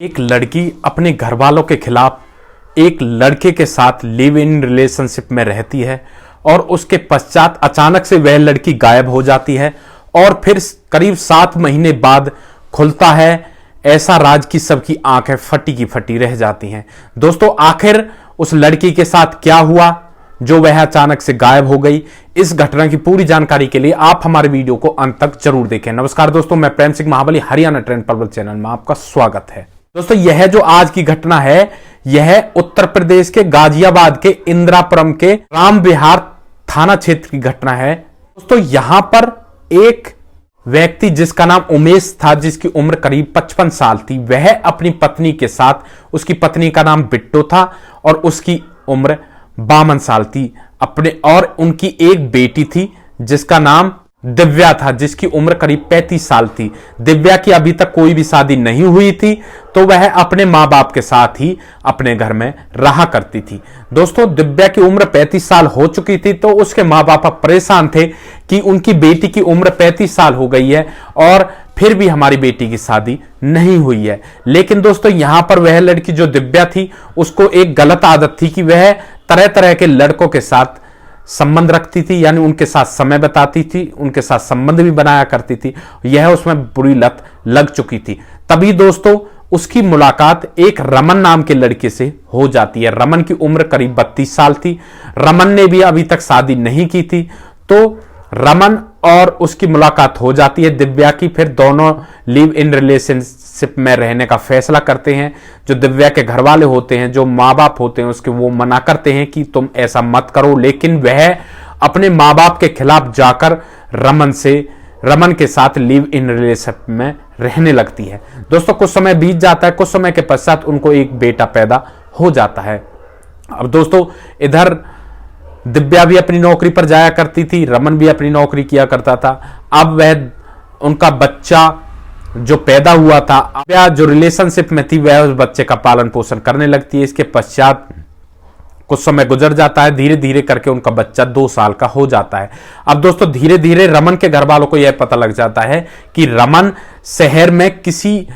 एक लड़की अपने घर वालों के खिलाफ एक लड़के के साथ लिव इन रिलेशनशिप में रहती है और उसके पश्चात अचानक से वह लड़की गायब हो जाती है और फिर करीब 7 महीने बाद खुलता है। ऐसा राज की सबकी आंखें फटी की फटी रह जाती हैं। दोस्तों, आखिर उस लड़की के साथ क्या हुआ जो वह अचानक से गायब हो गई? इस घटना की पूरी जानकारी के लिए आप हमारे वीडियो को अंत तक जरूर देखें। नमस्कार दोस्तों, मैं प्रेम सिंह महाबली हरियाणा ट्रेंड पर्वल चैनल में आपका स्वागत है। दोस्तों, यह जो आज की घटना है यह उत्तर प्रदेश के गाजियाबाद के इंदिरापुरम के राम विहार थाना क्षेत्र की घटना है। दोस्तों, यहां पर एक व्यक्ति जिसका नाम उमेश था, जिसकी उम्र करीब 55 साल थी, वह अपनी पत्नी के साथ, उसकी पत्नी का नाम बिट्टो था और उसकी उम्र 52 साल थी, और उनकी एक बेटी थी जिसका नाम दिव्या था, जिसकी उम्र करीब 35 साल थी। दिव्या की अभी तक कोई भी शादी नहीं हुई थी, तो वह अपने मां बाप के साथ ही अपने घर में रहा करती थी। दोस्तों, दिव्या की उम्र 35 साल हो चुकी थी, तो उसके मां बाप परेशान थे कि उनकी बेटी की उम्र 35 साल हो गई है और फिर भी हमारी बेटी की शादी नहीं हुई है। लेकिन दोस्तों, यहां पर वह लड़की जो दिव्या थी, उसको एक गलत आदत थी कि वह तरह तरह के लड़कों के साथ संबंध रखती थी, यानी उनके साथ समय बिताती थी, उनके साथ संबंध भी बनाया करती थी। यह उसमें बुरी लत लग चुकी थी। तभी दोस्तों, उसकी मुलाकात एक रमन नाम के लड़के से हो जाती है। रमन की उम्र करीब 32 साल थी। रमन ने भी अभी तक शादी नहीं की थी, तो रमन और उसकी मुलाकात हो जाती है दिव्या की। फिर दोनों लिव इन रिलेशनशिप में रहने का फैसला करते हैं। जो दिव्या के घर वाले होते हैं, जो माँ बाप होते हैं उसके, वो मना करते हैं कि तुम ऐसा मत करो, लेकिन वह अपने माँ बाप के खिलाफ जाकर रमन के साथ लिव इन रिलेशनशिप में रहने लगती है। दोस्तों, कुछ समय बीत जाता है। कुछ समय के पश्चात उनको एक बेटा पैदा हो जाता है। अब दोस्तों, इधर दिव्या भी अपनी नौकरी पर जाया करती थी, रमन भी अपनी नौकरी किया करता था। अब वह उनका बच्चा जो पैदा हुआ था, जो रिलेशनशिप में थी, वह उस बच्चे का पालन पोषण करने लगती है। इसके पश्चात कुछ समय गुजर जाता है। धीरे धीरे करके उनका बच्चा 2 साल का हो जाता है। अब दोस्तों, धीरे धीरे रमन के घर वालों को यह पता लग जाता है कि रमन शहर में किसी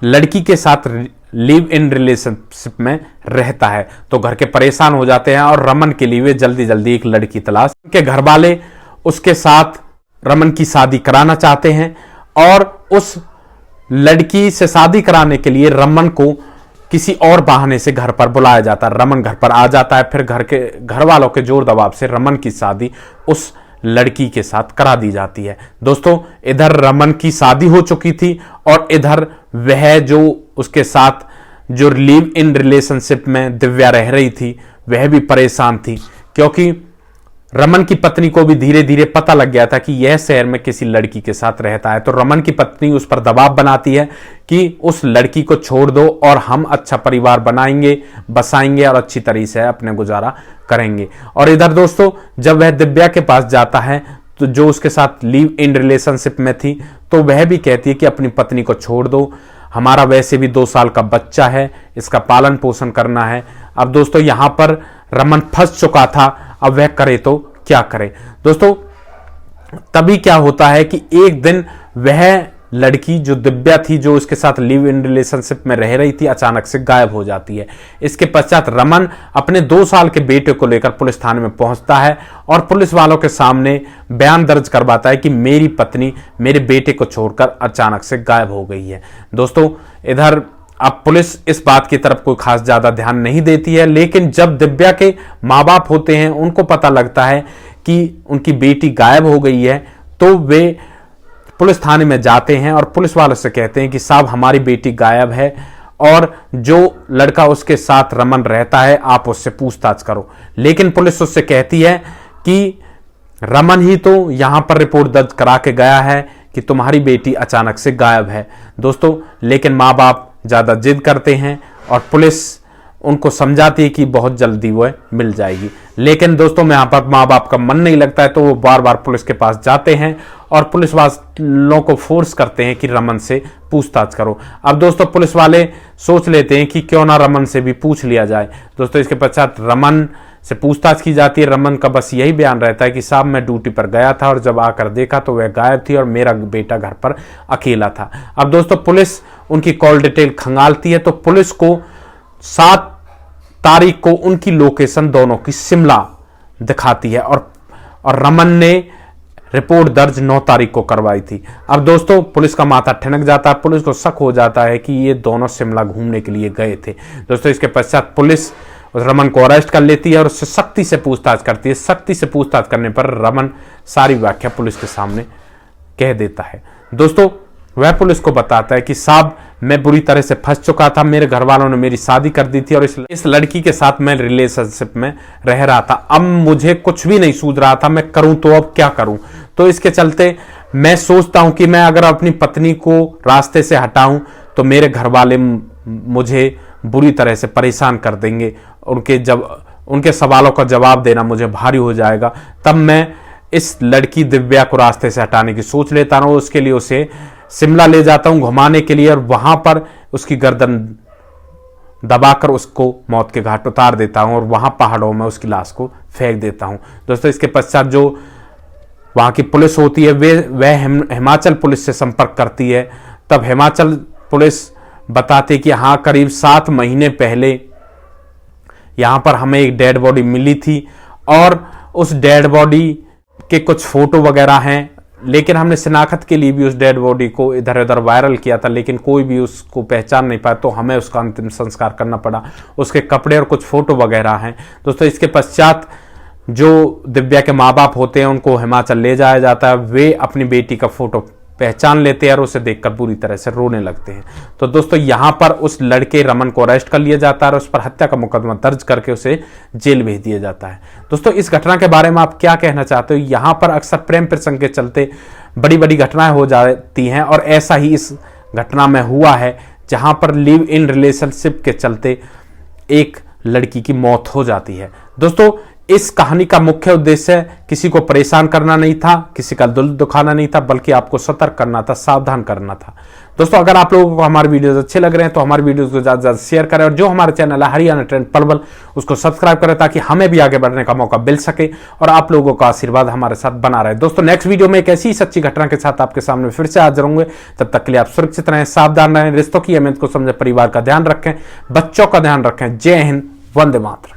लड़की के साथ लिव इन रिलेशनशिप में रहता है, तो घर के परेशान हो जाते हैं और रमन के लिए वे जल्दी जल्दी एक लड़की तलाश के घर वाले उसके साथ रमन की शादी कराना चाहते हैं। और उस लड़की से शादी कराने के लिए रमन को किसी और बहाने से घर पर बुलाया जाता है। रमन घर पर आ जाता है। फिर घर वालों के जोर दबाव से रमन की शादी उस लड़की के साथ करा दी जाती है। दोस्तों, इधर रमन की शादी हो चुकी थी और इधर वह जो उसके साथ जो लिव इन रिलेशनशिप में दिव्या रह रही थी, वह भी परेशान थी, क्योंकि रमन की पत्नी को भी धीरे धीरे पता लग गया था कि यह शहर में किसी लड़की के साथ रहता है। तो रमन की पत्नी उस पर दबाव बनाती है कि उस लड़की को छोड़ दो और हम अच्छा परिवार बनाएंगे, बसाएंगे और अच्छी तरीके से अपने गुजारा करेंगे। और इधर दोस्तों, जब वह दिव्या के पास जाता है, तो जो उसके साथ लिव इन रिलेशनशिप में थी, तो वह भी कहती है कि अपनी पत्नी को छोड़ दो, हमारा वैसे भी 2 साल का बच्चा है, इसका पालन पोषण करना है। अब दोस्तों, यहां पर रमन फंस चुका था। अब वह करे तो क्या करे? दोस्तों, तभी क्या होता है कि एक दिन वह लड़की जो दिव्या थी, जो उसके साथ लिव इन रिलेशनशिप में रह रही थी, अचानक से गायब हो जाती है। इसके पश्चात रमन अपने 2 साल के बेटे को लेकर पुलिस थाने में पहुंचता है और पुलिस वालों के सामने बयान दर्ज करवाता है कि मेरी पत्नी मेरे बेटे को छोड़कर अचानक से गायब हो गई है। दोस्तों, इधर अब पुलिस इस बात की तरफ कोई खास ज्यादा ध्यान नहीं देती है, लेकिन जब दिव्या के माँ बाप होते हैं, उनको पता लगता है कि उनकी बेटी गायब हो गई है, तो वे पुलिस थाने में जाते हैं और पुलिस वालों से कहते हैं कि साहब, हमारी बेटी गायब है और जो लड़का उसके साथ रमन रहता है, आप उससे पूछताछ करो। लेकिन पुलिस उससे कहती है कि रमन ही तो यहां पर रिपोर्ट दर्ज करा के गया है कि तुम्हारी बेटी अचानक से गायब है। दोस्तों, लेकिन माँ बाप ज्यादा जिद करते हैं और पुलिस उनको समझाती है कि बहुत जल्दी वो मिल जाएगी। लेकिन दोस्तों, में यहां पर माँ बाप का मन नहीं लगता है, तो वो बार बार पुलिस के पास जाते हैं और पुलिस वालों को फोर्स करते हैं कि रमन से पूछताछ करो। अब दोस्तों, पुलिस वाले सोच लेते हैं कि क्यों ना रमन से भी पूछ लिया जाए। दोस्तों, इसके पश्चात रमन से पूछताछ की जाती है। रमन का बस यही बयान रहता है कि साहब, मैं ड्यूटी पर गया था और जब आकर देखा तो वह गायब थी और मेरा बेटा घर पर अकेला था। अब दोस्तों, पुलिस उनकी कॉल डिटेल खंगालती है तो पुलिस को 7 तारीख को उनकी लोकेशन दोनों की शिमला दिखाती है और रमन ने रिपोर्ट दर्ज 9 तारीख को करवाई थी। अब दोस्तों पुलिस का माथा ठनक जाता है, पुलिस को शक हो जाता है कि ये दोनों शिमला घूमने के लिए गए थे। दोस्तों इसके पश्चात पुलिस रमन को अरेस्ट कर लेती है और उससे सख्ती से पूछताछ करती है। सख्ती से पूछताछ करने पर रमन सारी व्याख्या पुलिस के सामने कह देता है। दोस्तों वह पुलिस को बताता है कि साहब मैं बुरी तरह से फंस चुका था, मेरे घर वालों ने मेरी शादी कर दी थी और इस लड़की के साथ मैं रिलेशनशिप में रह रहा था। अब मुझे कुछ भी नहीं सूझ रहा था, मैं करूं तो अब क्या करूं। तो इसके चलते मैं सोचता हूं कि मैं अगर अपनी पत्नी को रास्ते से हटाऊं तो मेरे घर वाले मुझे बुरी तरह से परेशान कर देंगे, उनके सवालों का जवाब देना मुझे भारी हो जाएगा। तब मैं इस लड़की दिव्या को रास्ते से हटाने की सोच लेता हूं। उसके लिए उसे शिमला ले जाता हूं घुमाने के लिए और वहां पर उसकी गर्दन दबाकर उसको मौत के घाट उतार देता हूं और वहां पहाड़ों में उसकी लाश को फेंक देता हूं। दोस्तों इसके पश्चात जो वहां की पुलिस होती है वह हिमाचल पुलिस से संपर्क करती है। तब हिमाचल पुलिस बताती कि हाँ करीब 7 महीने पहले यहां पर हमें एक डेड बॉडी मिली थी और उस डेड बॉडी के कुछ फोटो वगैरह हैं, लेकिन हमने शिनाख्त के लिए भी उस डेड बॉडी को इधर उधर वायरल किया था लेकिन कोई भी उसको पहचान नहीं पाया, तो हमें उसका अंतिम संस्कार करना पड़ा। उसके कपड़े और कुछ फोटो वगैरह हैं। दोस्तों इसके पश्चात जो दिव्या के माँ बाप होते हैं उनको हिमाचल ले जाया जाता है। वे अपनी बेटी का फोटो पहचान लेते हैं और उसे देखकर बुरी तरह से रोने लगते हैं। तो दोस्तों यहां पर उस लड़के रमन को अरेस्ट कर लिया जाता है और उस पर हत्या का मुकदमा दर्ज करके उसे जेल भेज दिया जाता है। दोस्तों इस घटना के बारे में आप क्या कहना चाहते हो? यहां पर अक्सर प्रेम प्रसंग के चलते बड़ी बड़ी घटनाएं हो जाती हैं और ऐसा ही इस घटना में हुआ है जहां पर लिव इन रिलेशनशिप के चलते एक लड़की की मौत हो जाती है। दोस्तों इस कहानी का मुख्य उद्देश्य किसी को परेशान करना नहीं था, किसी का दिल दुखाना नहीं था, बल्कि आपको सतर्क करना था, सावधान करना था। दोस्तों अगर आप लोगों को हमारे वीडियोस अच्छे लग रहे हैं तो हमारे वीडियोस को ज्यादा से ज्यादा शेयर करें और जो हमारे चैनल है हरियाणा ट्रेंड पलवल उसको सब्सक्राइब करें ताकि हमें भी आगे बढ़ने का मौका मिल सके और आप लोगों का आशीर्वाद हमारे साथ बना रहे। दोस्तों नेक्स्ट वीडियो में एक ऐसी सच्ची घटना के साथ आपके सामने फिर से हाजिर होंगे। तब तक के लिए आप सुरक्षित रहें, सावधान रहें, रिश्तों की अहमियत को समझे, परिवार का ध्यान रखें, बच्चों का ध्यान रखें। जय हिंद, वंदे मातरम।